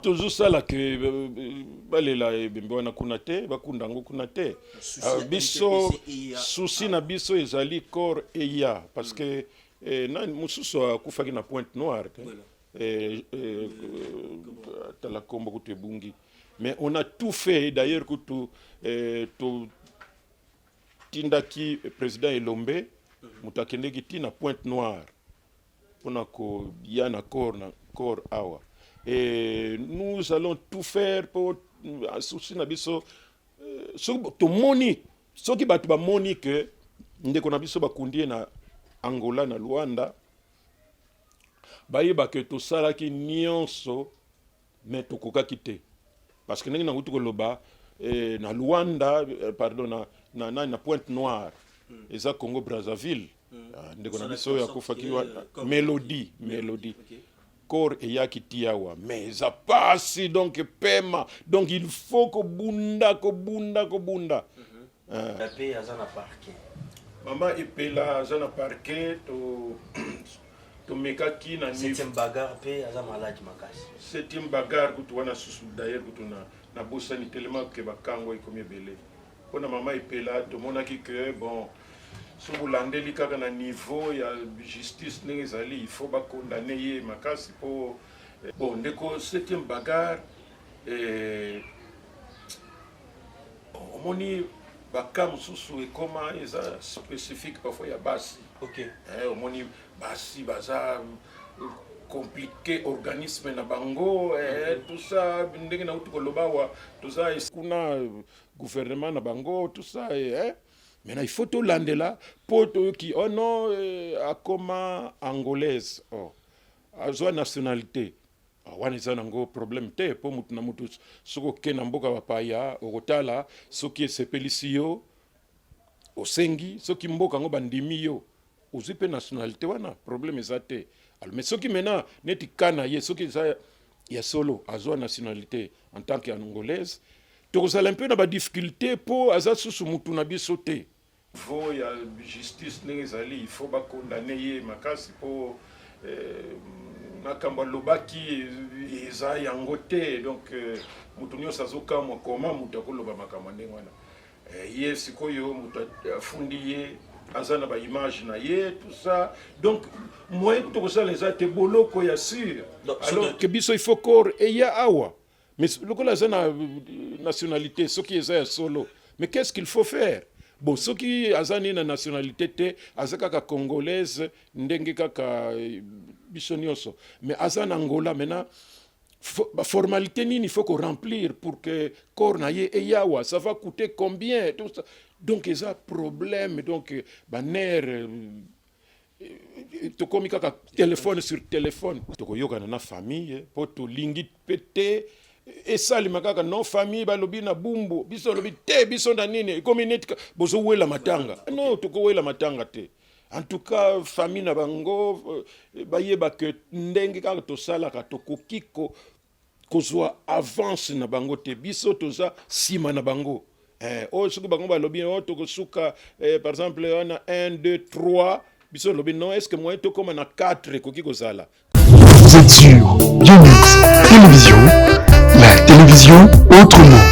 toujours ça là que balela bembe wana kuna te bakunda ngo kuna te biso souci na biso ezali corps eya parce que na mususu akufaki na Pointe Noire tala kombo kutebungi mais on a tout fait d'ailleurs kutu to tindaki président Elombe mutakendeki tina Pointe Noire pona ko yana corps awa. Et nous allons tout faire pour souci na biso to moni soki batu ba moni que ndeko na biso bakundie na Angola na Luanda bayeba que to sala ki nyonso mais to kokaki te parce que ndenge na ngutu koloba na Luanda pardon na Pointe Noire eza Congo Brazzaville ndeko na biso ya kufaki Mélodie okay. Corps et yakitiawa mais ça passe donc paiement donc il faut que bunda la paix azana parquet maman epela azana parquet to mekaki na septième bagarre paix azana malade makasi septième bagarre kutuwana susu d'ailleurs kutuna na bosani tellement que bakango ikomi belé pona maman epela to monaki que bon si vous landez kaka na niveau ya justice nezali il faut ba condamner ye makasi pour bon ndeko septième bagarre omoni bakam susu et comment eza spécifique parfois ya basi OK omoni basi baza compliqué organisme na bango tout ça ndenge na utu koloba wa tout ça kuna gouvernement na bango tout ça maintenant il faut tout landela poto qui oh non akoma angolaise azwa nationalité wana eza nango problème te po mutu na mutu soko ke na mboka bapaya okotala soki esepelisi yo osengi soki mboka ngo bandimi yo ozwi pe nationalité wana problème eza te alors mais soki mena neti kana ye soki eza ya solo azwa nationalité en tant que angolaise tokozala un peu na ba difficulté po aza susu mutu na biso te faut ya justice nezali il faut ba condamner ye makasi po nakamba lobaki eza yango te donc mutu nyonso azoka mokoma mutu akoloba makambo ndenge wana ye sikoyo mutu afundi ye azana ba image na ye tout ça donc moyen kutokosala eza te boloko ya sûr alors que biso il faut corps eya awa mais lokola azana nationalité soki eza ya solo mais qu'est-ce qu'il faut faire? Bon, ceux qui azani na nationalité te azaka congolaise ndenge kaka bisonioso mais azan Angola maintenant formalité nini il faut qu'on remplir pour que corps na ye eyawa ça va coûter combien tout ça donc ils a problème donc baner to komi kaka téléphone sur téléphone to koyoka na famille po to lingi pété et ça les makaka non famille balobi na bumbu biso lobi te biso na nini community bozo wela matanga non to ko wela matanga te en tout cas famille na bango bayeba que ndenge ka to sala ka to kokiko kozwa avance na bango te biso toza sima na bango soki bango balobi to kosuka par exemple on a 1 2 3 biso lobi non est-ce que moi to comme na 4 kokiko zala. Vous êtes sur Biomix Télévision, la télévision autrement.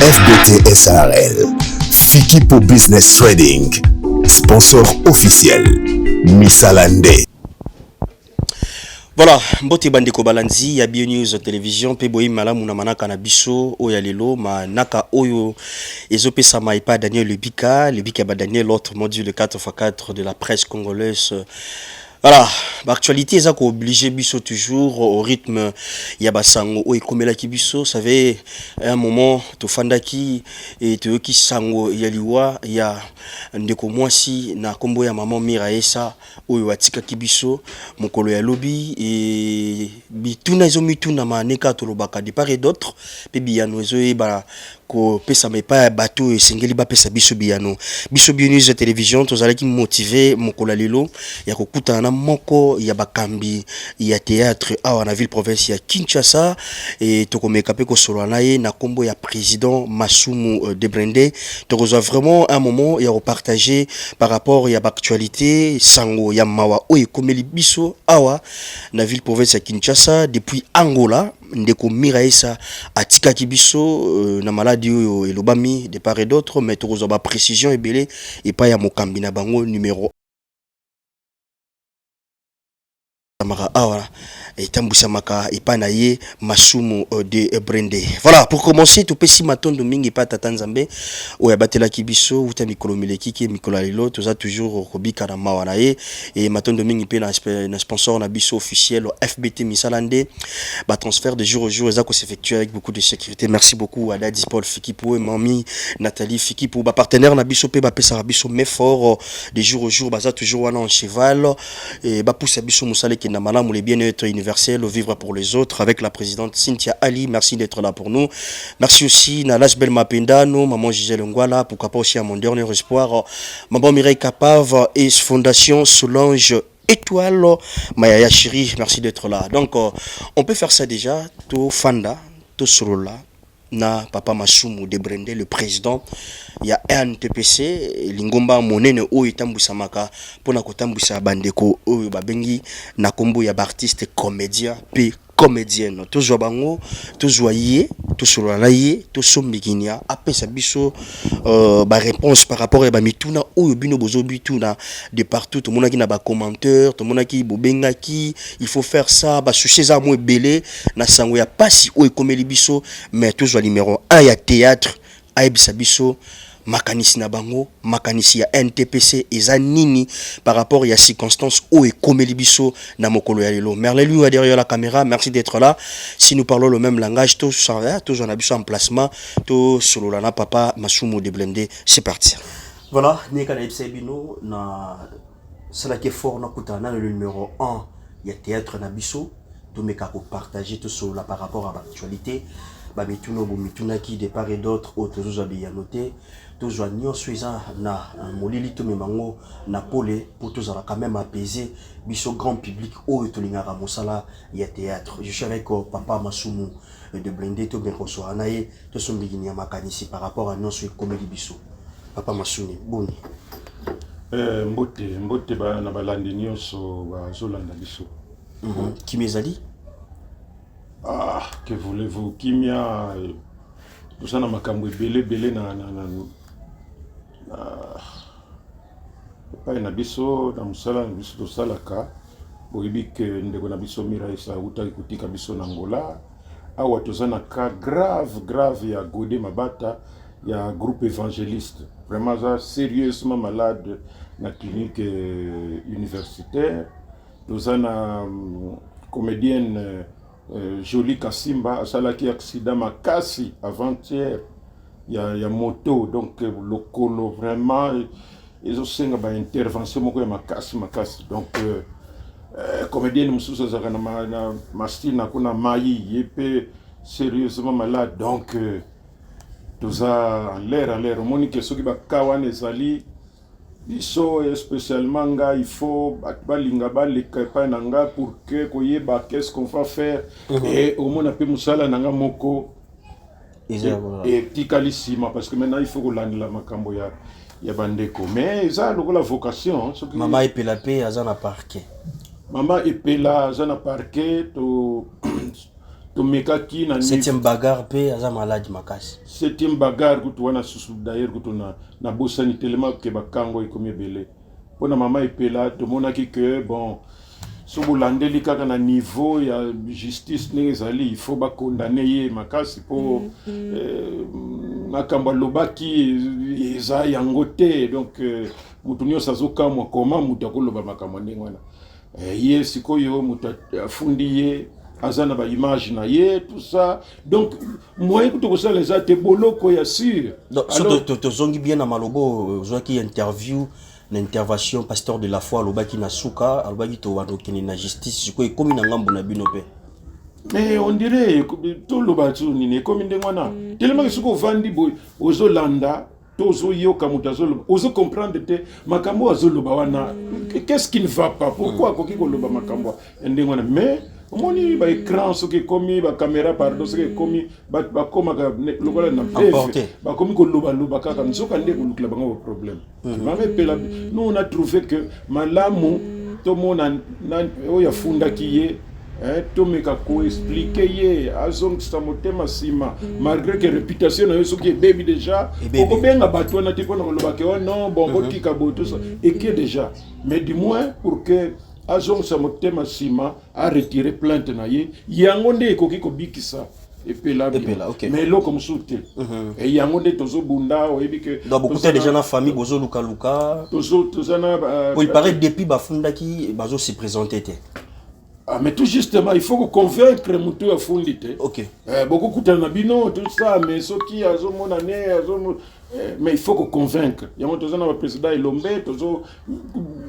FBT SARL, Fikipo Business Trading, sponsor officiel, Misalande. Voilà, mbote bandeko balanzi ya Bionews Télévision pe boyi malamu na manaka na biso oya lelo manaka oyo ezopesa maipa Daniel Lebika ba Daniel l'autre module 4x4 de la presse congolaise. Voilà, l'actualité est obligé biso toujours au rythme ya basango o ekomela ki biso, ça fait un moment to fandaki et to ki sango ya liwa ya ndeko mwasi na kombo ya maman Miraesa oyo atika ki biso mokolo ya lobi et bituna zo mituna maneka to lobaka de part et d'autre pe biyano ezo ba ko pesa mepa bato esengeli ba pesa biso biyano biso News Télévision tozalaki motivé mokola lelo ya kokutana na moko ya bakambi ya théâtre awa na ville province ya Kinshasa et tokomeka pe ko solo na ye na kombo ya président Masumu Debrende tokozwa vraiment un moment ya repartager par rapport ya actualité sango ya mawa o ekomeli biso awa na ville province ya Kinshasa depuis Angola ndeko Miraesa atikaki biso na maladie oyo elobami de part et d'autre mais tokozwa ba précision ebele et pas ya mokambi na bango numéro Mara awa etambusamaka ipana ye Masumu de Brende. Voilà, pour commencer tout pesi matondo mingi pa tata Nzambe o ya batela kibiso uta mikolo mileki ki mikolo lelo toza toujours kobika na mawa na ye et matondo mingi pe na sponsor na biso officiel FBT Misalande ba transfert de jour au jour ezako s'effectuer avec beaucoup de sécurité. Merci beaucoup à Daddy Paul Fikipo et Mami Nathalie Fikipo ba partenaire na biso pe ba pesa biso mais fort de jour au jour baza toujours wana en cheval et ba poussa biso musale ki na malamu le bien-être universel au vivre pour les autres avec la présidente Cynthia Ali. Merci d'être là pour nous. Merci aussi à Lasbel Mapendano, maman Gisèle Ngwala, pourquoi pas aussi à mon dernier espoir, maman Mireille Capave et Fondation Solange Étoile Maya Chiri. Merci d'être là. Donc on peut faire ça déjà. Tout Fanda, tout Solola. Na papa Masumu Debrende le président ya NTPC lingomba monene oyo tambusamaka pona kotambusa bandeko oyo babengi na kombo ya artiste comédien pe comédienne tozwa bango tozwa ye tosolola ye tosombikinia apesa biso ba réponse par rapport à ba mituna oyo bino bozo bituna de partout tout monde qui na ba commentaire tout monde qui bobenga qui il faut faire ça ba soucier za mo ebele na sango ya pasi oyo komeli biso mais tozwa numéro 1 ya théâtre aibisa biso makanisi na bango makanisi ya NTPC eza nini par rapport à circonstances où et comme biso na mokolo ya lelo. Merle lui derrière la caméra, merci d'être là. Si nous parlons le même langage, tous on a biso en placement, tous solo na papa Masumu Debrende, c'est parti. Voilà, neka na ibsebino na cela qui est fort na kutana le numéro 1 ya théâtre na biso, to meka ko partager tout solo par rapport à l'actualité. Bamituno bomituna qui de part et d'autre autres ozabi à noter tous joignons suisa na molili to memango na pole pour tous ala quand même apaiser biso grand public o to lingara mosala ya théâtre. Je suis avec papa Masumu de Blindé to bien reçoit naé to sombigini makanisi par rapport à notre comédie biso papa Masumu boni mbote ba na balandi nyonso ba zolanda biso qui mezali. Ah, que voulez-vous? Kimia, tout ça na makambo belé na pas na biso na musala na biso to salaka boyibi que ndeko na biso Miraesa uta ikutika biso na Angola awa toza na cas grave ya Godé Mabata ya groupe évangéliste vraiment ça sérieusement malade na clinique universitaire toza na comédienne Jolie Kassimba asalaki accident makasi avant-hier ya moto donc le colo vraiment ils ont senga ba intervention moko ya makasi donc comédienne mususu zaka na mastina kuna mayi yepe sérieusement malade donc toza en l'air monique soki ba kawane ezali biso spécialement nga il faut balinga baleka epai na nga pour que koyeba qu'est-ce qu'on va faire et au moins pe musala na nga moko et tikalisima parce que maintenant il faut kolandela makambo ya bandeko mais eza lokola vocation mama epela pe aza na parquet mama epela aza na parquet to mekaki na 7e bagarre pe aza malade makasi 7e bagarre kutu wana susu d'ailleurs kutu na bosani tellement que bakango ikomi belé pona mama epela to monaki que bon so bolandeli kaka na niveau ya justice nezali il faut ba condamner ye makasi po makambo lobaki eza yango te donc mutu nyonso azokamwa koma mutu akoloba makambo ndenge wana ye sikoyo mutu afundi ye azana ba image na ye tout ça donc moyen que to ça les a te boloko ya sûr donc alors to zongi bien na malobo zoki interview na intervention pasteur de la foi lobaki na suka alobaki to wadokini na justice sikoyo komi na ngambo na bino pe Mais on dirait tout le bateau ni comme ndengwana. Tellement que ce qu'on vandi aux Landa, tozo yo kamutazo, ozo comprendre te makambo azoloba wana. Qu'est-ce qui ne va pas? Pourquoi koki koloba makambo ndengwana? Mais omoni ba écran ce qui komi ba caméra pardon ce qui komi ba koma lokola na ba komi koloba loba kaka nzoka ndeko lukla bango problème. Mame pela nous on a trouvé que malamu to mona oya funda kiye tomeka ko expliquer ye azong samotema sima malgré que réputation na yeso qui est baby déjà oko benga bato na tipo na loba ke oh non bon botika boto ça et que déjà mais du moins pour que azong samotema sima a retiré plainte na ye yango nde ekoki ko bikisa epela okay. Mais lo comme souté et yango nde tozo bunda oyebi que donc beaucoup de gens na famille bozo luka tozo na il paraît depuis bafunda ki bazo se présenter. Ah, mais tout justement, il faut convaincre Moutou à Fundite. Ok. Beaucoup de bino, tout ça, mais ce qui a mon année, mais il faut convaincre. Il y a un président Ilombe,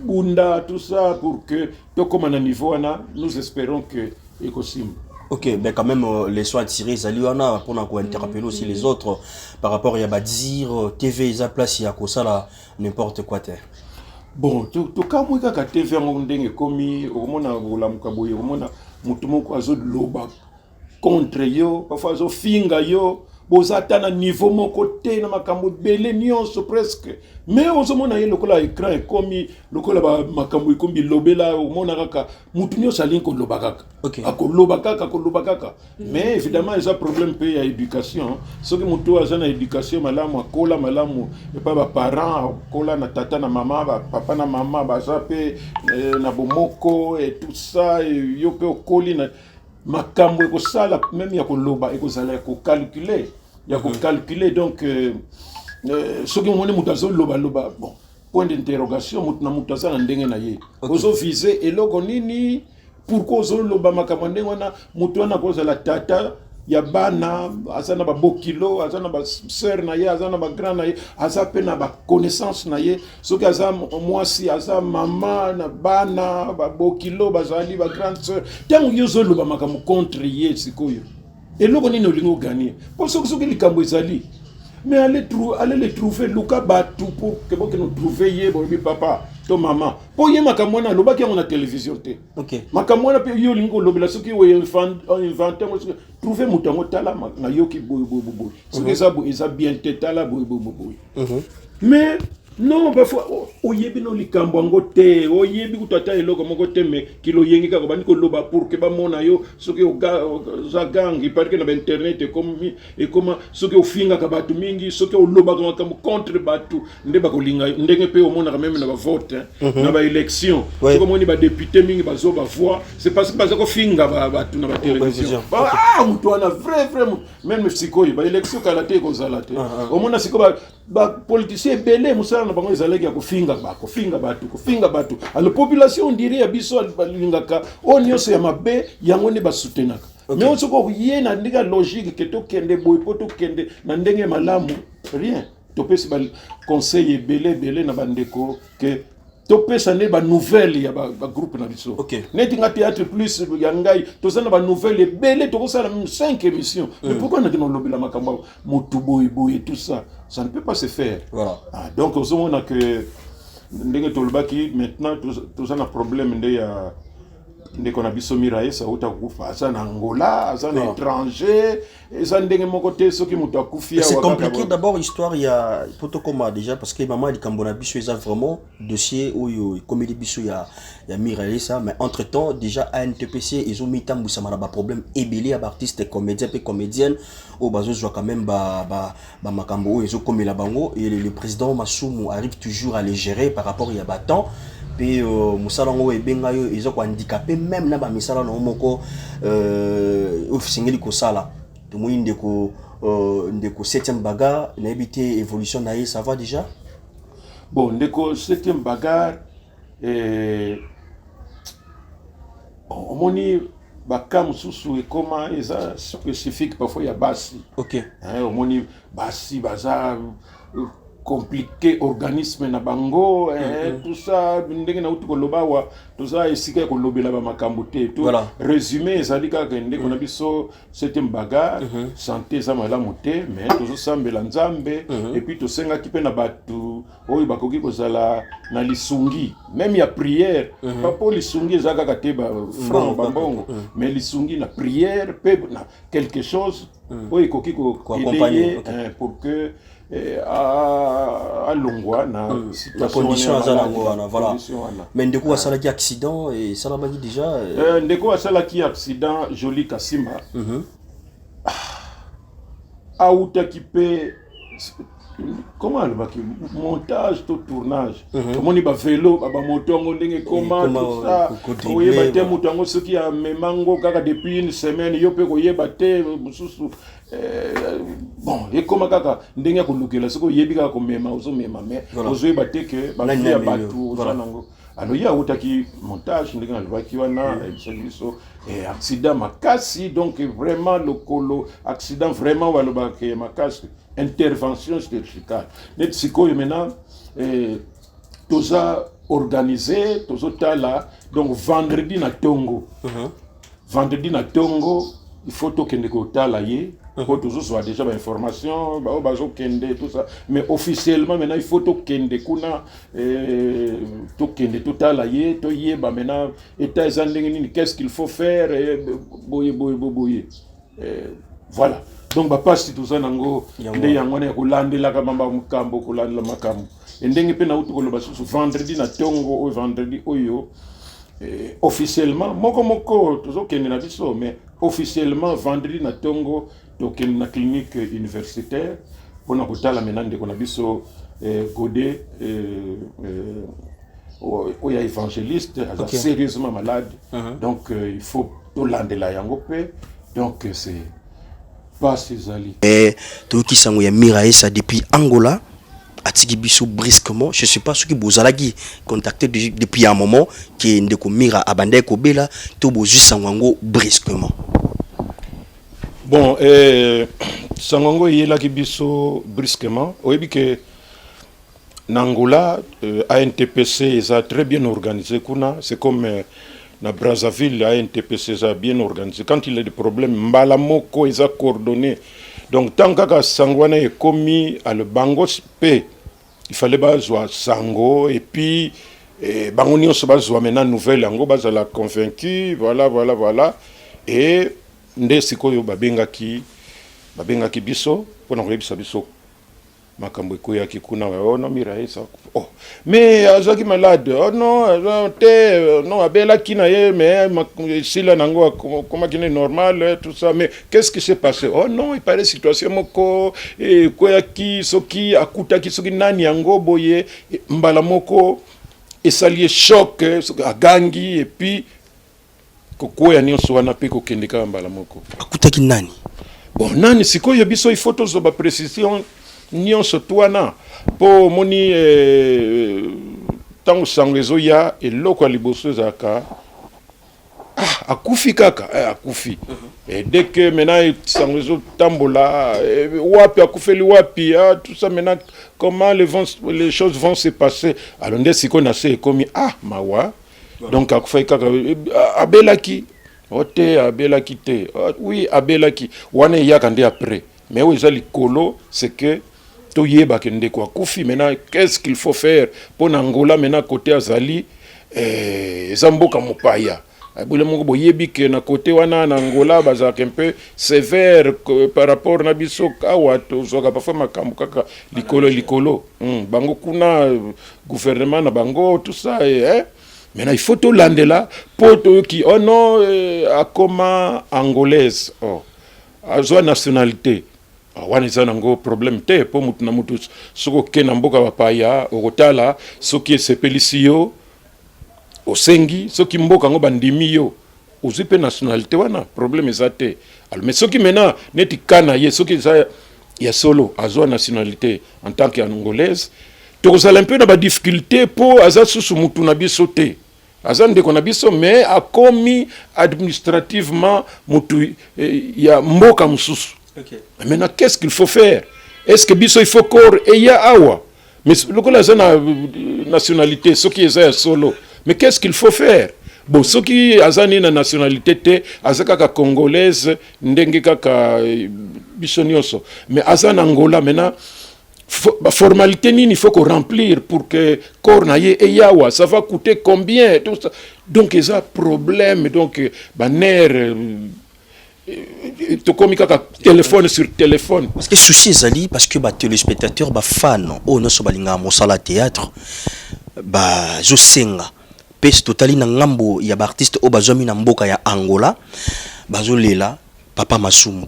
Bunda, tout ça, pour que, tout comme à un niveau, nous espérons que écosystème. Ok, ben quand même, les soins tirés, Zaliwana, pour interpeller aussi les autres par rapport à Yabadir, TV, ils a place, il y a ça là, n'importe quoi. Bon, tout cas, moi, quand TV en ndenge komi, au moins la mukaboye, au moins mutumoko azo loba contre yo, parfois azo finga yo, bozata na niveau mon côté na makambo belé nyonso presque. Mais au moins na ye lokola écran komi, lokola ba makambo kombi lobela au moins kaka mutunyo salin ko loba kaka. OK. Ako loba kaka. Mais évidemment, il y a problème pays à éducation. Ce que mutu azana éducation malamu akola malamu et pas ba parents kola na tata na maman, ba papa na maman ba zape na bomoko et tout ça et yo pe okoli na makambo eko sala même ya ko loba eko sala ya ko calculer. Ya ko calculer donc ce que moni mutazo loba bon point d'interrogation mutazo na ndenge na ye. Ozo viser eloko nini pourquoi ozo loba makambo ndenge wana mutu wana koza la tata ya bana azana ba bokilo azana ba sœur na ye azana ba grand na ye azape na ba connaissance na ye soki aza mwasi aza mama na bana ba bokilo bazali ba grande sœur tango yozo loba makambo contre ye sikoyo eloko nini olingo gagner pour soki likambo ezali mais allez les trouver luka batu pour que nous trouver ye bobi papa to maman po ye makambo na loba ki on a télévision te. OK. Makambo na pe yo lingo lobela soki we inventer trouver mutango tala na yo ki boy. Soki ça bien te tala boy. Mais non parfois oyebi no likambo ngo te oyebi kutata eloko moko te me kilo yengi ka bani ko loba pour que ba mona yo soki za gangi parce que na internet comme soki ofinga ka batu mingi soki o loba comme contre batu ndeba ko linga ndenge pe o mona même na ba vote na ba élection soki moni ba député mingi bazo ba voix c'est parce que bazako finga batu na ba télévision mutu ana vrai même sikoyi ba élection kala te ko zala te o mona siko ba politicien belé musala na bango ezalaki ya kofinga batu alors population on dirait ya biso balingaka o nyonso ya mabe yango ne basoutenaka mais on soko ye na ndika logique que to kende boy poto kende na ndenge malamu rien to pesi ba conseil belé na bandeko que to pesa ne ba nouvelle ya ba groupe na biso neti nga théâtre plus ya ngai to sana ba nouvelle belé to kosala 5 émissions mais pourquoi na kino lobela makamba motu boy tout ça ne peut pas se faire. Voilà. Donc on a que ndenge tolbaki maintenant tout ça na problème ndé qu'on a biso miraye ça uta kufa ça na Angola ça na étranger et ça ndenge moko te soki mutu akufia c'est compliqué d'abord histoire il y a protocole déjà parce que maman di kambona biso ça vraiment dossier où comédie biso ya miraye ça mais entre-temps déjà ANTPC ils ont mis tambusa na ba problème ébélé à artistes comédiens et comédiennes au bazo joue quand même ba makambo ils ont comme la bango et le président Masumu arrive toujours à les gérer par rapport il y a battant pe musala ngo ebenga yo ils ont handicapé même na ba misala no moko ofisingeli ko sala to mo ndeko 7e bagarre na éviter évolution na ça va déjà bon ndeko 7e bagarre omoni bakam susu et comment eza spécifique parfois ya basi OK omoni basi baza compliqué organisme na bango tout ça ndenge na utu kolobawa tout ça esika kolobela ba makambo te tout résumé ezali kaka ndeko na biso c'était bagarre santé za malamu te mais toujours sambela nzambe et puis to senga kipe na batu oyo bakoki kozala na lisungi même ya prière pas pour lisungi ezaka kate ba franc bambongo mais lisungi na prière pe na quelque chose oyo koki ko accompagner pour que à Longwa na la condition à Longwa voilà mais ndeko asalaki accident et ça l'a dit déjà ndeko asalaki accident Joli Kasimba auta qui peut comment le baki montage tout tournage comment ni ba vélo ba motongo ndenge comment tout ça oye ba te motongo soki ya memango kaka depuis une semaine yo pe ko yeba te mususu bon et comment kaka ndenge ko lukela soko yebi kaka ko mema ozo mema mais ozo yeba te que ba ya batu ozo nango alors il y a outaki montage ndenge na baki wana biso accident makasi donc vraiment le colo accident vraiment walo ba ke makasi intervention chirurgicale. Net siko maintenant tout ça organisé, tout ça là donc vendredi na Tongo. Vendredi na Tongo, il faut to kende ko tala ye, faut toujours soit déjà ba information, ba bazo kende tout ça, mais officiellement maintenant il faut to kende kuna to kende to tala ye, to ye ba maintenant état zandengini qu'est-ce qu'il faut faire boye. Voilà. Donc ba passe tout ça nango nde yango na kulandela ka mamba mukambo kulandela makambo ndenge pe na utu ko loba su vendredi na Tongo o vendredi oyo officiellement moko toujours kende na biso mais officiellement vendredi na Tongo to kende na clinique universitaire pona kutala menande ko na biso Godé oya évangéliste sérieusement malade donc il faut to landela yango pe donc c'est pas ces alliés. Et tout qui s'en est Miraesa depuis Angola, atiki biso brusquement, je sais pas ce que vous allez contacter depuis un moment qui est ndeko Mira abandé ko bela to bozu sangango brusquement. Bon sangango yela ki biso brusquement, oyebi que Angola ANTPC est très bien organisé kuna, c'est comme na Brazzaville, la NTPC est bien organisé. Quand il y a des problèmes, Mbalamoko est coordonné. Donc, tant que Sangwana est commis à le Bango P, il fallait pas jouer Sango. Et puis, Bangoni se base maintenant nouvelle Ango, base la convaincu. Voilà. Et Nde Sikoyo Babengaki Biso, pour nous biso. Makambo ikoya kikuna oh non Miraesa oh mais azaki malade oh non te non abela kina ye mais sila nango comment kine normal tout ça mais qu'est-ce qui s'est passé oh non il paraît situation moko koya ki soki akuta ki soki nani yango boye mbala moko esali choc agangi et puis kokoya nyonso wana pe ko kendeka mbala moko akuta ki nani bon nani sikoyo biso il faut to ba précision nyonso twana po moni tango sangezo ya eloko ya liboso zaka akufi kaka akufi et dès que maintenant sangezo tambola wapi akufeli wapi tout ça maintenant comment les choses vont se passer alors nde siko na se comme mawa donc akufi kaka abelaki ote abelaki te oui abelaki wana yaka nde après mais où ils likolo c'est que toyeba kende kwa kufi maintenant qu'est-ce qu'il faut faire pour Angola maintenant côté azali zamboka mopaya bule moko boyebi ke na côté wana na Angola bazaka un peu sévère par rapport na biso kawa to zoka parfois makambo kaka likolo bango kuna gouvernement na bango tout ça maintenant il faut to landela poto qui oh non akoma angolaise azwa nationalité wana za nango problème te po mutu na mutu soko kena mboka bapaya okotala soki esepelisi yo osengi soki mboka ngo bandimi yo ozipe nationalité wana problème ezate alors mais soki mena neti kana ye soki za ya solo azwa nationalité en tant qu'angolaise tokozala un peu na ba difficulté po aza susu mutu na biso te aza ndeko na biso mais akomi administrativement mutu ya mboka mususu. Okay. Maintenant, qu'est-ce qu'il faut faire? Est-ce que biso il faut corps et ya awa? mais lokola za na nationalité soki eza solo, mais qu'est-ce qu'il faut faire? Bon, soki azani na nationalité te azaka congolaise ndenge kaka biso nyonso, mais azana Angola maintenant formalité nini il faut qu'on remplir pour que corps na ye e yawa, ça va coûter combien, tout ça. Donc il y a problème, donc baner to komika ka téléphone sur téléphone. Parce que souci ezali parce que ba téléspectateurs ba fan o no so balinga mosala théâtre ba zo senga pes totali na ngambo ya ba artiste o bazomi na mboka ya Angola bazo lela Papa Masumu,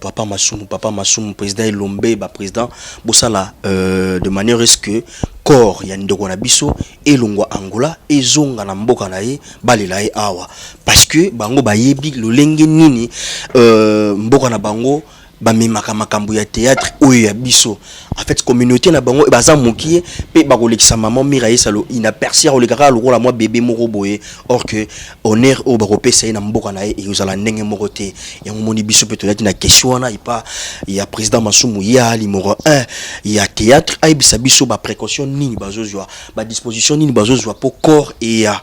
président Elombe, président Bosala, de manière à ce que corps ya ndeko na biso elongwa Angola ezonga na mboka na ye balela ye awa parce que bango bayebi lolenge nini mboka na bango bamemaka makambo ya théâtre oyo ya biso. En fait communauté na bango baza mokie pe bakolekisa maman Miraye salo inaperçu olekaka lokola moi bébé moko boye, or que honneur o bakopesa ye na mboka na ye ezala ndenge moko te ya moni biso pe tolati na question wana ipa ya président Masumu ya numéro 1 ya théâtre aibisa biso ba précaution nini bazozwa ba disposition nini bazozwa pour corps et ya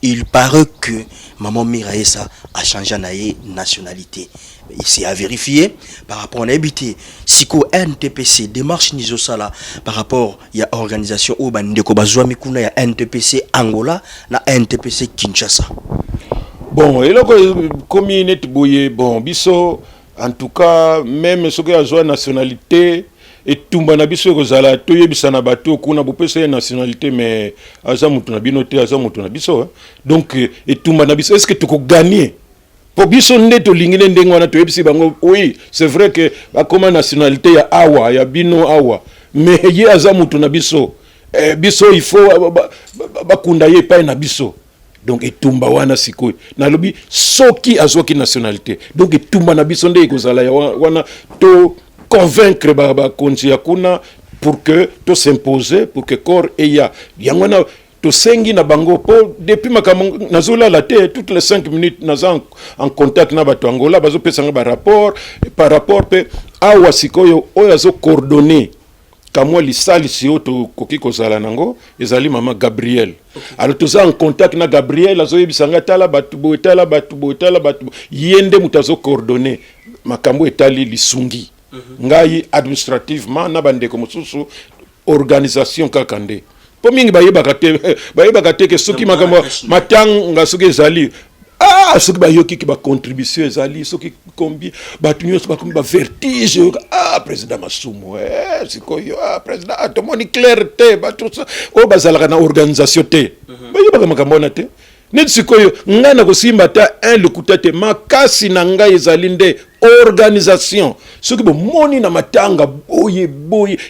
il paraît que maman Miraessa a changé de nationalité. C'est à vérifier par rapport à l'habité. Si ko NTPC démarche Nizosala par rapport à l'organisation ou bandeko bazwami kuna ya NTPC Angola na NTPC Kinshasa. Bon, et là comme boye bon biso en tout cas même ce que a nationalité et tumba na biso kozala toyebisa na bato kuna bopesa nationalité mais aza mutu na binote aza mutu na biso donc et tumba na biso est-ce que tu ko gagner pour biso ndeto lingine ndenge wana toyebisi bango oui c'est vrai que ba comme nationalité ya awa ya bino awa mais ye aza mutu na biso biso il faut ba kunda ye pa na biso donc etumba wana sikoy na lobi soki azwaki nationalité donc etumba na biso ndeko kozala ya wana to convaincre ba konzi yakuna pour que to s'imposer pour que corps eya yangona to sengi na bango po depuis makambo nazola la te toutes les 5 minutes naza en contact na bato Angola bazo pesanga ba rapport par rapport pe awa sikoyo oyo azo coordonner kamwa lisali si oto koki kozala nango ezali mama Gabriel. Alors tous en contact na Gabriel azo yebisanga tala batu bo tala batu yende mutazo coordonner makambo etali lisungi. Ngai administrativement na bandeko mosusu organisation kakande po mingi bayeba kate ke soki makambo matanga soki ezali soki bayoki ki ba contribution ezali soki combien batunyo ba vertige président Masumu sikoyo président atomoni clarté batu o bazalaka na organisation te bayeba makambo na te net sikoyo ngana kosimba ta un lukutate makasi na ngai ezali nde organisation soki bo moni na matanga boye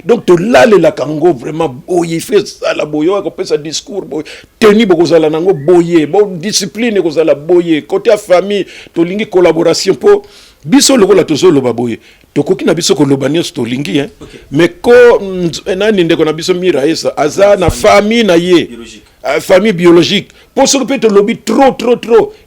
donc to lale la kango vraiment boye fait ça la boye ko pesa discours boye teni boko zala nango boye bon discipline ko zala boye côté a famille to lingi collaboration po biso lokola to zolo baboye to koki na biso ko lobania to lingi mais ko nani ndeko na biso Miraessa aza na famille na ye famille biologique pour ce que peut lobby trop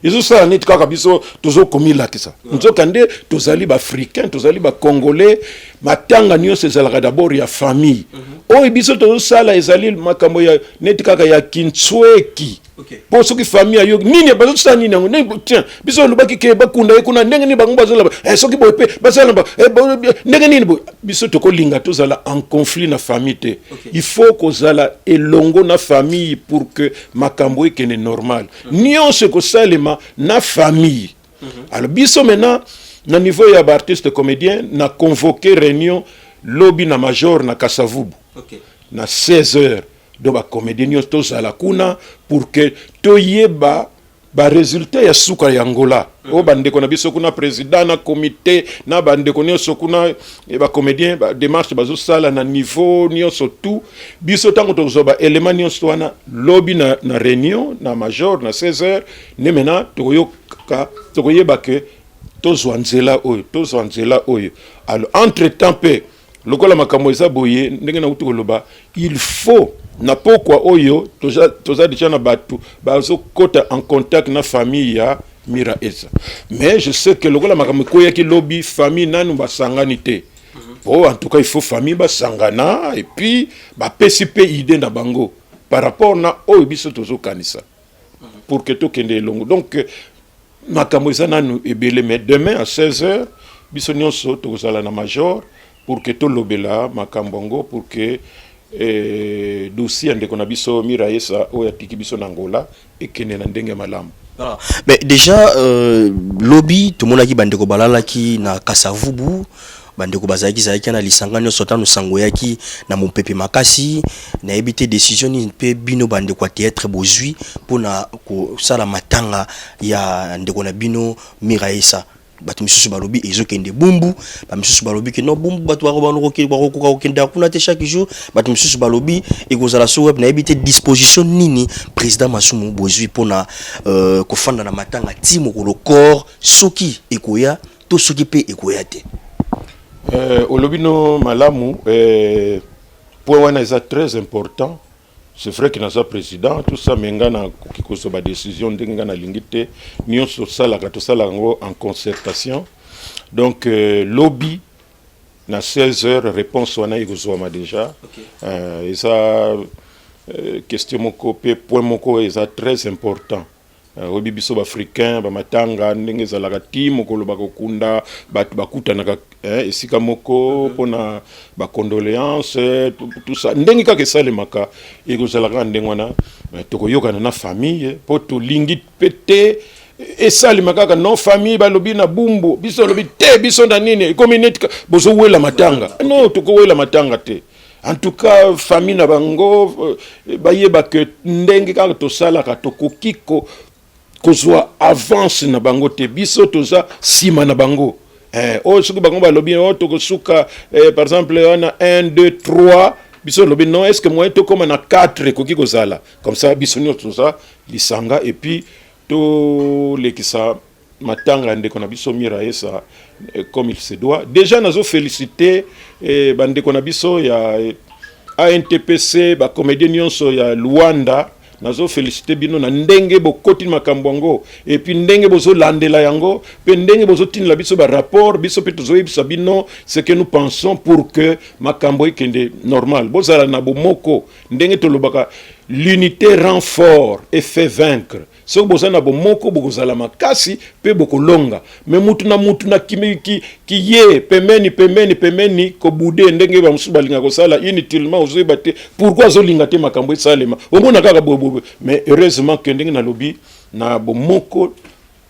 ils ont ça net kaka biso tozo komila kisa nzo kande tozali ba africain tozali ba congolais matanga nyo sezala d'abord ya famille o biso tozo sala ezali makambo ya net kaka ya kintsweki pour ce que famille ayo nini bazo sa nini ngo tiens biso lobaki ke bakunda ekuna ndenge ni bango bazo la soki bope basala ba ndenge nini biso to ko linga tozala en conflit na famille te il faut ko zala elongo na famille pour que makambo ekene normal nyonso ko salema na famille. Alors biso maintenant na niveau ya ba artiste comédien na convoqué réunion lobby na major na Kasavubu na 16h do ba comédien tous à la kuna pour que toyeba ba résultat ya suka ya Angola o bandeko na biso kuna président na comité na bandeko nyonso kuna ba comédien ba démarche bazo sala na niveau nyonso tout biso tango tozoba élément nyonso wana lobby na réunion na major na 16h ne mena tokoyeba que tozwanzela oyo alors entre temps pe lokola makambo eza boye ndenge na utu koloba il faut na pourquoi oyo toza déjà na batu bazo kota en contact na famille ya Miraessa mais je sais que lokola makambo koya ki lobby famille nanu basangani te Oh, en tout cas, il faut famille sangana et puis PCP idée na bango par rapport na biso tozo kanisa pour que to kende longo. Donc makambo ezana nous ebele mais demain à 16h biso nyonso tozala na major pour que to lobela makambongo pour que dossier ndeko na biso Miraesa oya tiki biso na Angola et kende na ndenge malamu. Voilà. Mais déjà lobby tout le monde qui bande ko balala ki na Kasavubu bandeko bazaki zaki na lisangano sotano sango yaki na mopepe makasi na ebité décision ni pe bino bandeko théâtre bozui pour na ko sala matanga ya ndeko na bino Miraesa batu misusu balobi ezokende bumbu ba misusu balobi ke no bumbu batu bakoka okenda kuna te chaque jour batu misusu balobi ekozala so web na ebité disposition nini président Masumu bozui pour na ko fanda na matanga timo ko le corps soki ekoya to soki pe ekoya te. Olobino malamu point wana est très important. C'est vrai que notre président tout ça mengana kikoso ba décision ndenge na lingite nyonso sala ka to sala ngo en concertation. Donc lobby na 16h réponse wana ikozoma déjà. Et ça question moko pe point moko est très important. Obi biso africain ba matanga ndenge zalaka timo ko loba kokunda batu bakutanaka esika moko pona ba condoléances tout ça ndenge kaka salemaka ekozalaka ndenge wana tokoyokana na famille po to lingi pété esalemaka kaka non famille balobi na bumbu biso lobi te biso na nini communauté bozo wela matanga non tokowela matanga te. En tout cas famille na bango bayeba que ndenge kaka to sala ka tokokiko kozwa avance na bango te biso toza sima na bango soki bango balobi tokosuka par exemple on a 1 2 3 biso lobi non est-ce que moi to comme na 4 koki kozala comme ça biso nyonso toza lisanga et puis to lekisa matanga ndeko na biso Miraesa comme il se doit déjà nazo féliciter bandeko na biso ya ANTPC ba comédien nyonso ya Luanda nazo féliciter bino na ndenge bokoti makambwango et puis ndenge bozo landela yango pe ndenge bozo tinla biso ba rapport biso pe tozo yebisa bino ce que nous pensons pour que makambo ikende normal bozala na bomoko ndenge tolobaka l'unité rend fort et fait vaincre. So bozana bomoko bokozala makasi pe bokolonga mais mutu na kimi ki ye pemeni ko bude ndenge ba musu balinga ko sala inutilement ozebate pourquoi zolinga te makambo esalema omona kaka bobo mais heureusement que ndenge na lobi na bomoko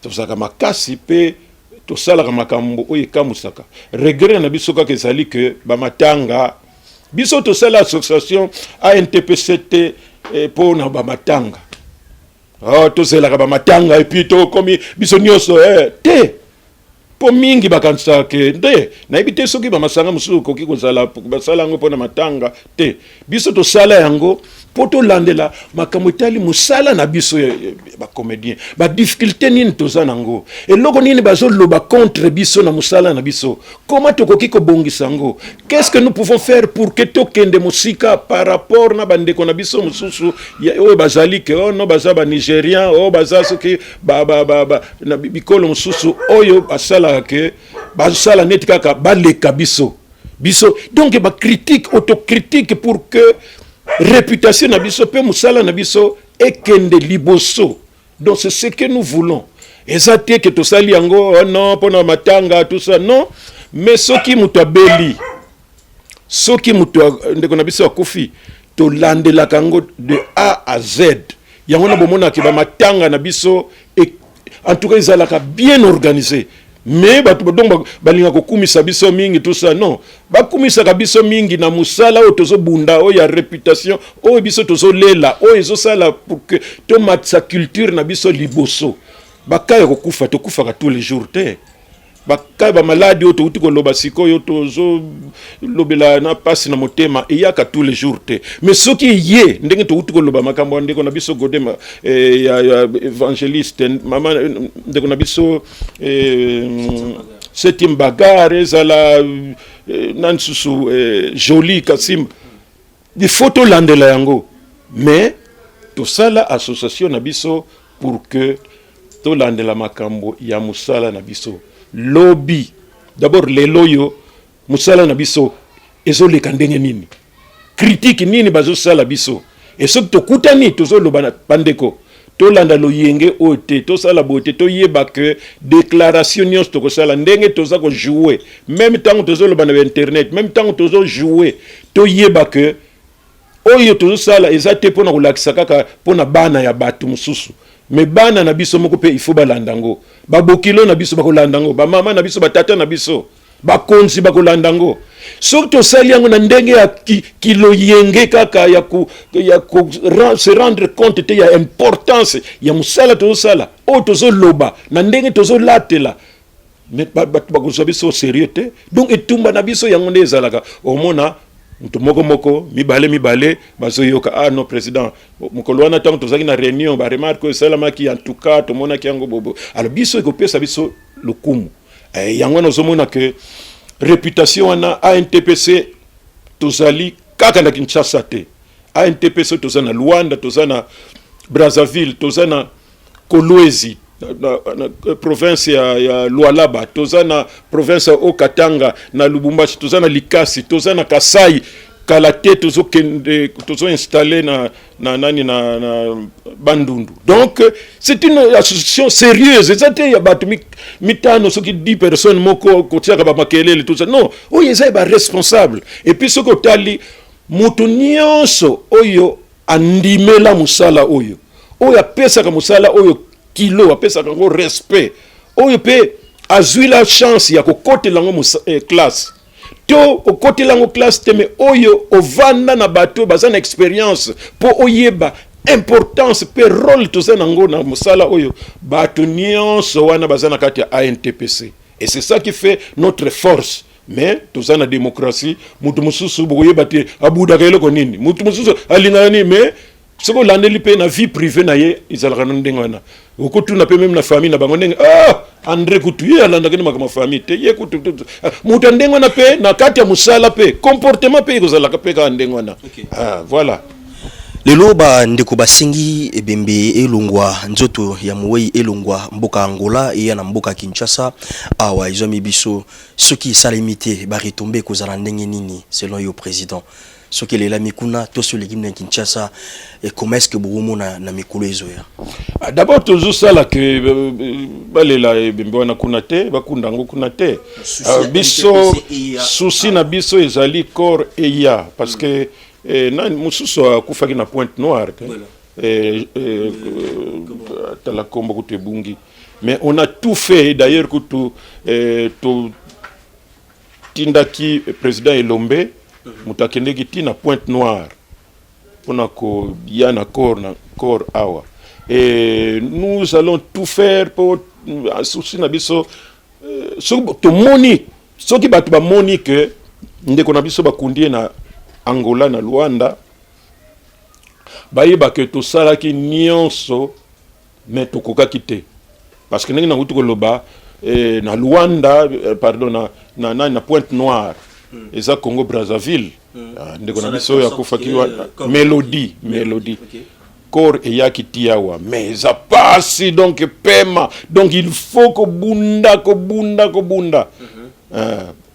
tozaka makasi pe to sala makambo oyeka musaka regret na biso kaka ezali que ba matanga biso to sala association ANTPCT pour na ba matanga to zelaka ba matanga et puis to komi biso nyonso te po mingi bakanisa ke nde na ebite soki ba masanga musuku koki kozala basala ngo pona matanga te biso to sala yango poto landela makambo etali musala na biso ba comédien ba difficulté nini toza nango eloko nini bazoloba contre biso na musala na biso comment tokoki ko bongisa ngo qu'est-ce que nous pouvons faire pour que tokende musika par rapport na bandeko na biso mususu oyo bazali ke no bazaba nigérien o bazaso ke na bikolo mususu oyo basala ke basala net kaka baleka biso donc ba critique autocritique pour que réputation na biso pe musala na biso ekende liboso. Donc c'est ce que nous voulons. Ezate que to sali yango non pona matanga tout ça non mais soki mutu abeli soki mutu ndeko na biso akufi to landela kango de A à Z yango na bomona ke ba matanga na biso en tout cas ezalaka bien organisé. Mais donc balinga kokumisa biso mingi tout ça non bakumisa biso mingi na musala o tozo bunda o ya réputation o biso tozo lela o ezo sala pour que to matsa culture na biso liboso bakaya kokufa to kufa tous les jours te bakaya ba maladi o to utiko loba siko yo tozo lobela na passe na motema e yaka tous les jours te mais soki ye ndenge to utiko loba makambo ndeko na biso godema ya évangéliste mama ndeko na biso septième bagarre zala nansusu joli Kasim des photos landela yango mais to sala association na biso pour que to landela makambo ya musala na biso lobby d'abord les loyo musala na biso ezoleka ndenge nini, critique nini bazosala biso, et soki tokutani tozoloba na bandeko tolanda loyenge oyo te tosala boye te toyeba ke déclaration nyonso tokosala ndenge toza kojouer même ntango tozoloba na internet même ntango tozojouer toyeba ke oyo tozosala eza te mpona kolakisa kaka mpona bana ya bato mosusu mais bana na biso moko mpe ifo balanda yango, babokilo na biso bakolanda yango, bamama na biso batata na biso bakonzi bakolanda yango. Soki tosali yango na ndenge ya kiloyenge kaka ya se rendre compte te ya importance ya musala tozosala oyo tozoloba na ndenge tozolatela bato bakozwa biso sérieux te, donc etumba na biso yango nde ezalaka omona mutu moko mibale bazoyoka non président mokolo wana ntango tozalaki na réunion baremarke esalamaki en tout cas tomonaki yango bobo. Alors biso ekopesa biso lokumu yango wana ozomona ke réputation wana ANTPC tozali kaka na Kinshasa te, ANTPC toza na Luanda, toza na Brazzaville, toza na Kolwezi na province ya Lualaba, toza na province ya Okatanga na Lubumbashi, toza na Likasi, toza na Kasai Kalate, tozo installé na Bandundu. Donc c'est une association sérieuse. Exactement, il y a battu mitano ce qui 10 personnes moko kotia ba makelele tout ça. Non, oyo eza ba responsable. Et puis ce ko tali mutu nyonso oyo andimela musala oyo. Oyo apesa ka musala oyo kilo apesa ka ngo respect. Oyo pe azui la chance ya kokotela ngo classe. To okotela ngo classe teme oyo ovanda na bato bazana expérience po oyeba importance pe rôle tozana ngo na musala oyo bato nyonso wana bazana kati ya ANTPC. Et c'est ça qui fait notre force. Mais tozana démocratie mutu mususu boyeba te abuda kele ko nini mutu mususu alingani mais soko landeli pe na vie privée na ye izalaka ndenge wana okotuna pe même na famille na bango ndenge André kutu ye alanda kene makama famille te ye kutu mutu ndenge wana pe na kati ya musala pe comportement pe kozalaka pe ka ndenge wana. Voilà. Lelo ba ndeko basingi ebembe elongwa nzoto ya muwei elongwa mboka Angola e na mboka Kinshasa awa izomi biso soki salimité ba retomber kozala ndenge nini selon yo président soki lela mikuna to sur l'équipe de Kinshasa et comment est-ce que bomo na mikolo ezoya. D'abord toujours ça là que balela ebembe wana kuna te bakunda ngo kuna te biso souci na biso ezali corps eya parce que na mususu akufaki na Pointe Noire la kombo kutu bungi mais on a tout fait d'ailleurs kutu tindaki président Elombe mutakendeki tina Pointe Noire pona ko yana corps awa et nous allons tout faire pour souci na biso to moni soki batu ba moni que ndeko na biso bakundie na Angola na Luanda bayeba ke to salaki nyonso mais to kokaki te parce que ndenge na ngutu koloba na Luanda pardon na Pointe Noire eza Congo Brazzaville ndeko na biso ya kufaki Mélodie corps eyaki tiawa mais eza pasi donc pema donc il faut ko bunda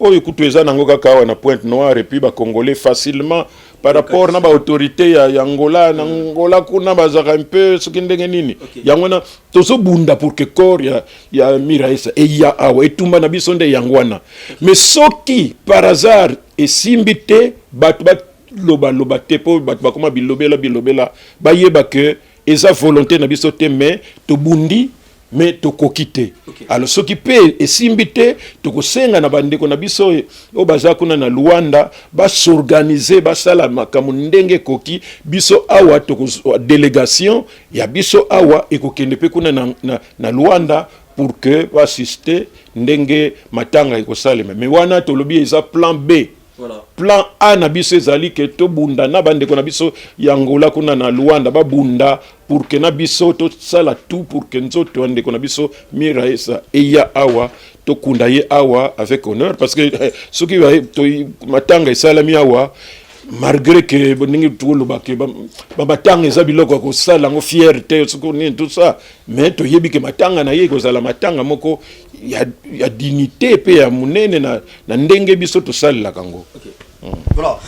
oyo kutu eza nango kaka na Pointe Noire et puis ba congolais facilement par rapport na ba autorité ya Angola na Angola kuna bazaka un peu ce qui ndenge nini yangwana tozo bunda pour que corps ya miraisa et ya awa etumba na biso nde yangwana mais soki par hasard esimbite batu loba te po batu bakoma bilobela bayeba que eza volonté na biso te mais to bundi mais to kokite alors ce qui peut esimbite to kosenga na bandeko na biso o baza kuna na Luanda ba s'organiser ba sala makamu ndenge koki biso awa to délégation ya biso awa ekokende pe kuna na Luanda pour que ba assister ndenge matanga ekosalema mais wana to lobi eza plan B. Voilà. Plan A na biso ezali ke to bunda na bandeko na biso ya Angola kuna na Luanda ba bunda pour que na biso to sala tout pour que nzoto bandeko na biso miraisa eya awa to kunda ye awa avec honneur parce que ce qui va to matanga esalami awa malgré que boningi tuoloba ke matanga eza biloko ko sala ngo fierté tout ça, mais to yebi ke matanga na ye ko sala matanga moko ya dignité pe ya munene na ndenge biso to sala kango. Voilà.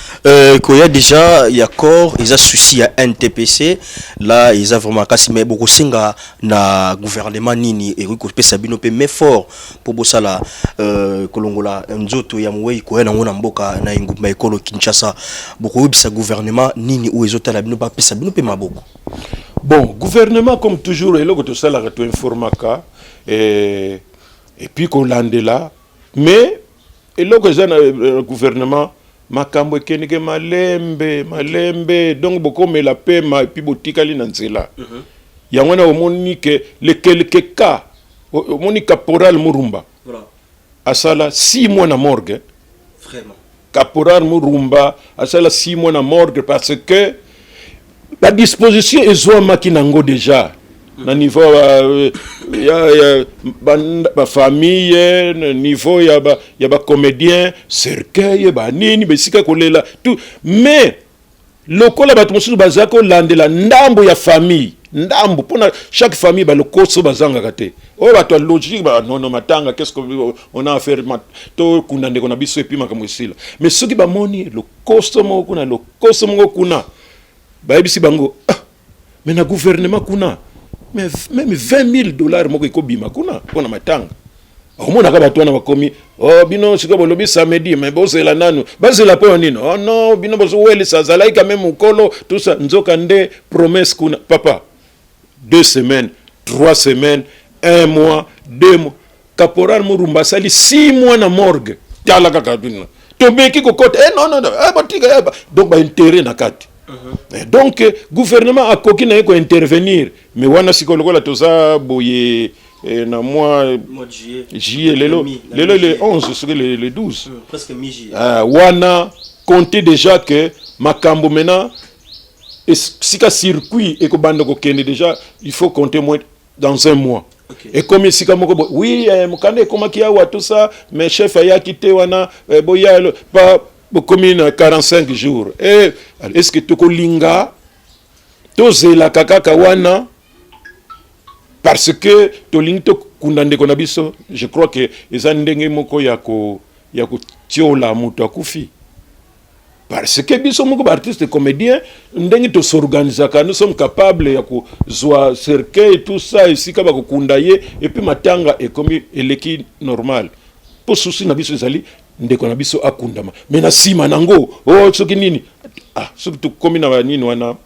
Quand il y a déjà, il y a corps, il y a souci à NTPC. Là, il y a vraiment cassé, mais beaucoup singa na gouvernement nini et que peut sabino peut mais fort pour bossa la kolongola nzoto ya mwe ko na ngona mboka na inguma ekolo Kinshasa. Beaucoup bisa gouvernement nini ou ezota la bino pas peut sabino peut maboko. Bon, gouvernement comme toujours et là que tout ça la to informaka et puis qu'on lande là, mais et là que gouvernement makambo kenike malembe donc beaucoup me la paix ma puis botikali na nzela ya wana omoni ke le quelques cas omoni caporal Murumba voilà asala 6 mois na morgue vraiment caporal Murumba asala 6 mois na morgue parce que la disposition est makinango déjà na niveau ya ba famille niveau ya ba comédien cercueil ba nini besika kolela tout mais lokola ba tumusu bazako landela ndambo ya famille ndambo pona chaque famille ba lokoso bazanga kate o ba to logique ba non matanga qu'est-ce qu'on a à faire to kuna ndeko na biso epi makamwisila mais soki ba moni lokoso mo kuna ba ebisi bango mais na gouvernement kuna mais même $20,000 moko ekobima kuna pona matanga omona ka bato na bakomi oh bino siko bolobi samedi mais bozela nanu bazela po nino oh non bino bozo weli sazalai quand même ukolo tout ça nzoka nde promesse kuna papa 2 semaines 3 semaines 1 mois 2 mois caporal Murumba sali 6 mois na morgue tala kaka bino to beki ko kote non batika donc ba intérêt na kati. Donc gouvernement a koki na ko intervenir mais wana sikolokola toza boye na mois de juillet le 11 sur le 12 presque mi-juillet wana compter déjà que makambo maintenant sika circuit et ko bando ko kende déjà il faut compter moins dans 1 mois. Okay. Et comme ici comme oui mukande koma kiawa tout ça mais chef aya quitté wana boya pas commune 45 jours et est-ce que toko linga tozela kaka wana parce que tolingi to kundande kona biso je crois que eza ndenge moko ya ko tiola mutu akufi parce que biso moko artiste comédien ndenge to s'organiser ka nous sommes capables ya ko zwa cercueil tout ça ici ka ba ko kundaye et puis matanga et comme eleki normal pour souci na biso ezali ndeko na biso akundama mais na sima nango oh soki nini soki to komi na nini wana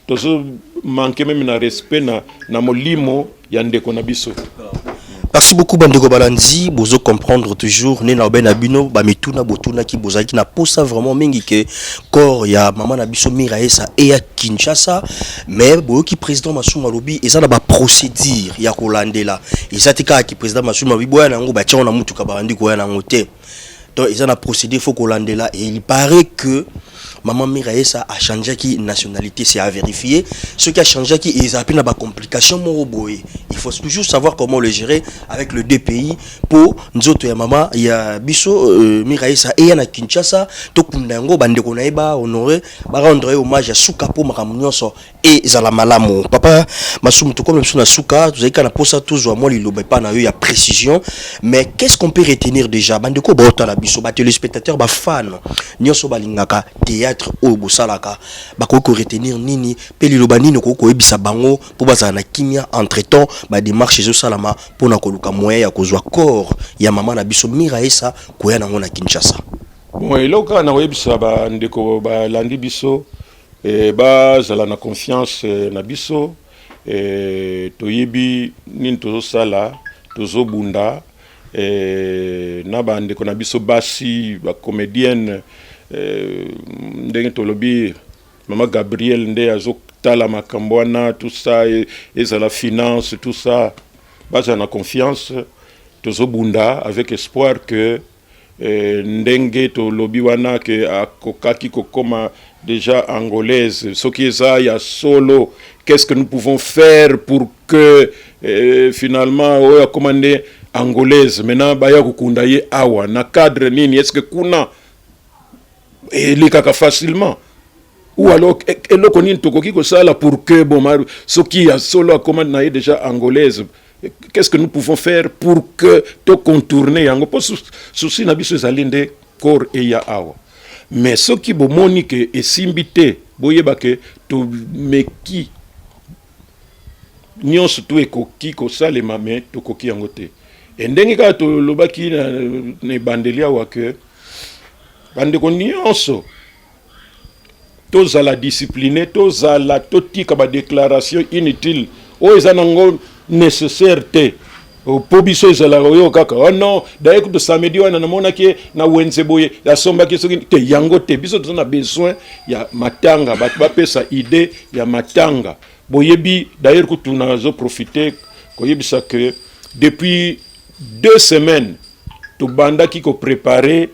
tozo manque même na respect na molimo ya ndeko na biso. Merci beaucoup Bandeko Balanzi, bozo comprendre toujours né na ben abino ba mituna botuna ki bozaki na posa vraiment mingi ke corps ya maman na biso Miraesa et ya Kinshasa mais bo ki président Masuma lobi eza na ba procédure ya kolandela esatika ki président Masuma biboya nango ba tia na mutu ka bandi ko ya nango te. Donc ils ont procédé il faut kolandela et il paraît que maman Miraesa a changé qui nationalité, c'est à vérifier. Ce qui a changé qui ils appellent la complication moroboé. Il faut toujours savoir comment le gérer avec le deux pays pour nous autres maman il y a biso Miraesa et na Kinshasa to kundango bandeko na eba honorer ba rendre hommage à Suka pour makamunyoso et zala malamu papa Masum to comme na Suka vous avez kana posa toujours moi liloba pas na yo ya précision mais qu'est-ce qu'on peut retenir déjà bandeko bota la biso ba téléspectateurs ba fans nyoso balingaka théâtre au bosalaka bakoko retenir nini pe liloba nini ko ebisa bango pour bazana na kimia entre-temps ba démarche zo salama pour na koluka moyen ya kozwa corps ya mama na biso Miraesa koya nango na Kinshasa. Bon eloka na webisa ba ndeko ba landi biso ba zala na confiance na biso toyebi nini tozo sala tozo bunda na ba ndeko na biso basi ba comédienne ndenge tolobi mama Gabriel nde azo tala makambwana tout ça et la finance tout ça base na confiance tozo bunda avec espoir que ndenge tolobi wana que akokaki kokoma déjà angolaise ce qui est ça ya solo qu'est-ce que nous pouvons faire pour que finalement on a commandé angolaise maintenant baya kokunda ye awa na cadre nini est-ce que kuna elekaka facilement. Ou alors eloko nini tokoki kosala pour que bon soki ya solo akomande na ye déjà angolaise, qu'est-ce que nous pouvons faire pour que to contourner yango po souci na biso ezali nde corps eya awa. Mais soki bomoni ke esimbi te boyeba ke to meki nyonso to ekoki kosalema me tokoki yango te. Ndenge kaka tolobaki na bandeli awa ke bandeko nyonso tozala discipliné, tozala totika ba déclaration inutile o eza nango nécessaire te. Po biso ezala oyo kaka oh non d'ailleurs que samedi wana namona ke na wenze boye ya somba ke soki te yango te biso tozana besoin ya matanga ba pesa idée ya matanga boyebi d'ailleurs que tunazo profiter koyebisa que depuis 2 semaines tobanda ki ko préparer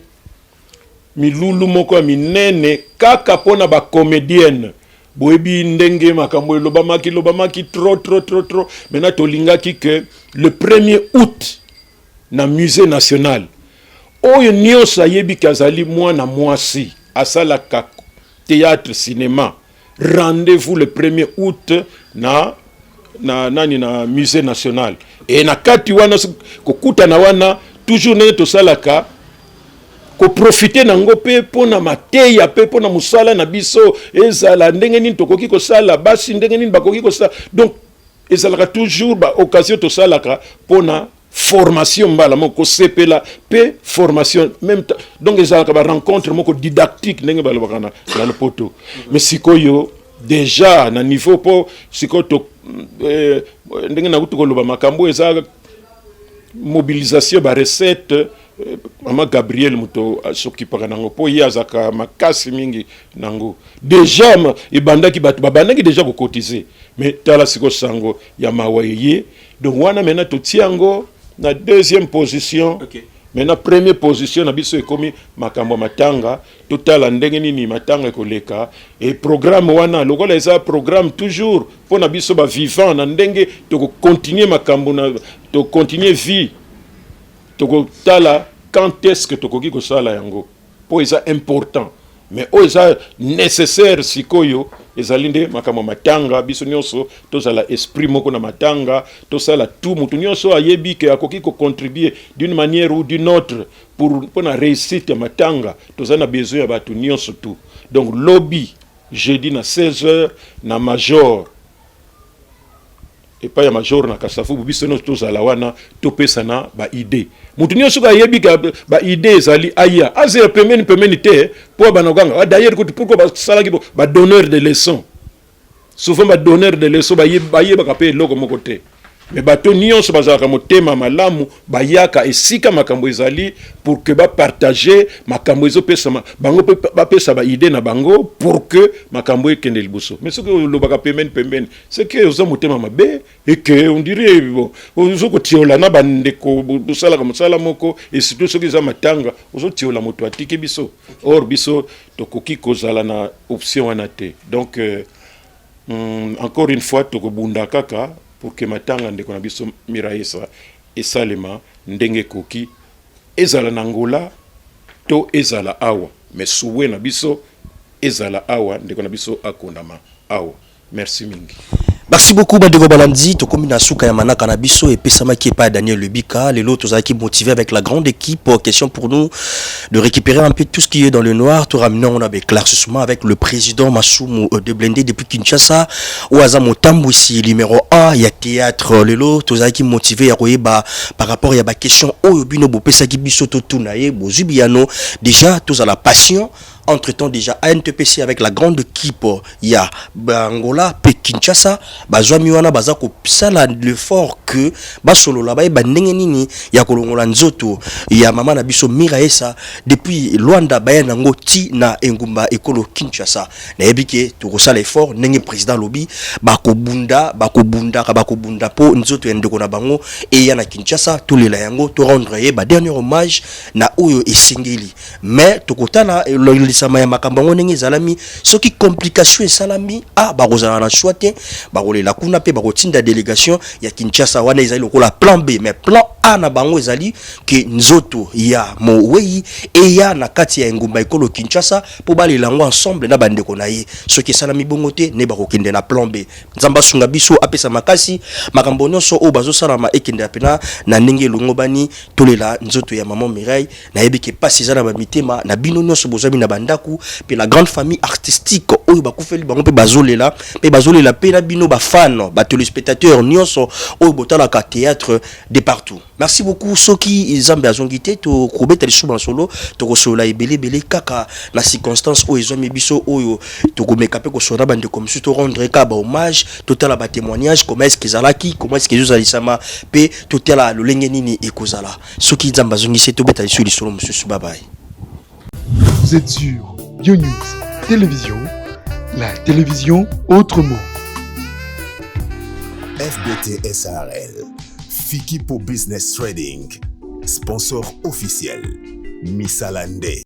milulu moko minene kaka pona ba comédienne boyebi ndenge makambo lobamaki trop maintenant tolingaki que le 1er août na musée national oyo nyonso ayebi kazali mwana mwasi asalaka théâtre cinéma rendez-vous le 1er août na musée national et na kati wana kokuta na wana toujours nene tosalaka ko profiter nango pe pona mateya pe pona musala na biso ezala ndenge nini tokoki ko sala basi ndenge nini bakoki ko sala. Donc ezalaka toujours ba occasion to salaka pona formation mbala moko sepela pe formation même donc ezalaka ba rencontre moko didactique ndenge balobaka na le poto. Mais sikoyo déjà na niveau po sikoyo to ndenge na kutu koloba makambo ezalaka mobilisation ba recette. Mama Gabriel muto s'occupera nango po yazaka makasi mingi nango déjà ibandaki batu babandaki déjà ko cotiser mais tala siko sango ya mawaye donc wana mena to tiango na deuxième position. Okay. Maintenant première position na biso ekomi makambo matanga totala ndenge nini matanga koleka et programme wana lokola eza programme toujours pour na biso ba vivant na ndenge to continuer makambo na to continuer vie. Toko tala quand est-ce que tokoki ko sala yango po eza important mais o eza nécessaire sikoyo ezalinde makamo matanga biso nyonso tozala esprit moko na matanga tosala tout mutu nyonso ayebi ke akoki ko contribuer d'une manière ou d'une autre pour na réussite ya matanga tozana besoin ya batu nyonso tout. Donc lobby jeudi na 16h na major et pas ya major na kasafu biso no tozala wana topesana ba idée mutu nyonso ka yebi ka ba idée ezali aya azera pemeni te po banoganga d'ailleurs pourquoi ba sala ki ba donneur de leçons souvent ba donneur de leçons ba yeba ka pe loko moko te mais bato nyonso bazaka motema malamu bayaka esika makambo ezali pour que ba partager makambo ezopesa bango ba pesa ba idée na bango pour que makambo ekende liboso. Mais ce que lobaka pembeni c'est que oza motema mabe et que on dirait bon ozo ko tiola na bandeko busala ka musala moko et surtout ce que za matanga ozo tiola moto atiki biso or biso tokoki kozala na option wana te. Donc encore une fois tokobunda kaka pour que matanga ndeko na biso miraisa esalema ndenge koki ezala nangola to ezala awa mais souwe na biso ezala awa ndeko na biso akondama awa. Merci mingi. Merci beaucoup Bandego Balandi, to komi na suka ya manaka na biso et pesama qui est pas Daniel Lebika, les autres qui motivé avec la grande équipe. Question pour nous de récupérer un peu tout ce qui est dans le noir, tout ramener on avait éclaircissement avec le président Masumu de Blendé depuis Kinshasa. Oaza Motambo ici numéro 1, il y a théâtre les autres qui motivé à par rapport à la question oh bino bo pesa ki biso to tunaye bo zubiano déjà tous à la passion. Entre-temps déjà ANTPC avec la grande équipe ya Angola pe Kinshasa bazwami wana bazako sala l'effort que basolo la ba ndenge nini ya kolongola nzoto ya mama na biso Miraesa depuis Luanda bayana ngoti na engumba ekolo Kinshasa na yebike to kosala effort ndenge président lobi bakobunda po nzoto ya ndeko na bango et ya na Kinshasa tous les la yango to rendre ba dernier hommage na oyo esengeli mais to kotana esalisama ya makambo ngo ndenge ezalami soki complication esalami bakozala na choix te bakolela kuna pe bakotinda délégation ya Kinshasa wana ezali lokola plan B mais plan A na bango ezali ke nzoto ya Mowei eya na kati ya engumba ekolo Kinshasa po balela ngo ensemble na bandeko na ye soki esalami bongo te ne bakokende na plan B nzamba sunga biso apesa makasi makambo nyonso o bazosalama ekende apena na ndenge longo bani tolela nzoto ya maman Mireille na yebike pasi ezana ba mitema na bino nyonso bozami na bandaku pe la grande famille artistique oyo bakufeli bango pe bazolela pe na bino ba fan ba téléspectateurs nyonso oyo botalaka théâtre de partout. Merci beaucoup soki Zambe azongite to kobeta lisuba solo to kosola ebele kaka na circonstance oyo ezomi biso oyo to komeka pe kosona bande comme to rendre ka ba hommage total ba témoignage comment est-ce qu'ils alaki comment est-ce qu'ils alisama pe total lolenge nini ekozala soki Zambe azongise to beta lisuba solo monsieur bye bye. Vous êtes sur BioNews Télévision, la télévision autrement. FBT SARL, Fiki pour Business Trading, sponsor officiel, Missalande.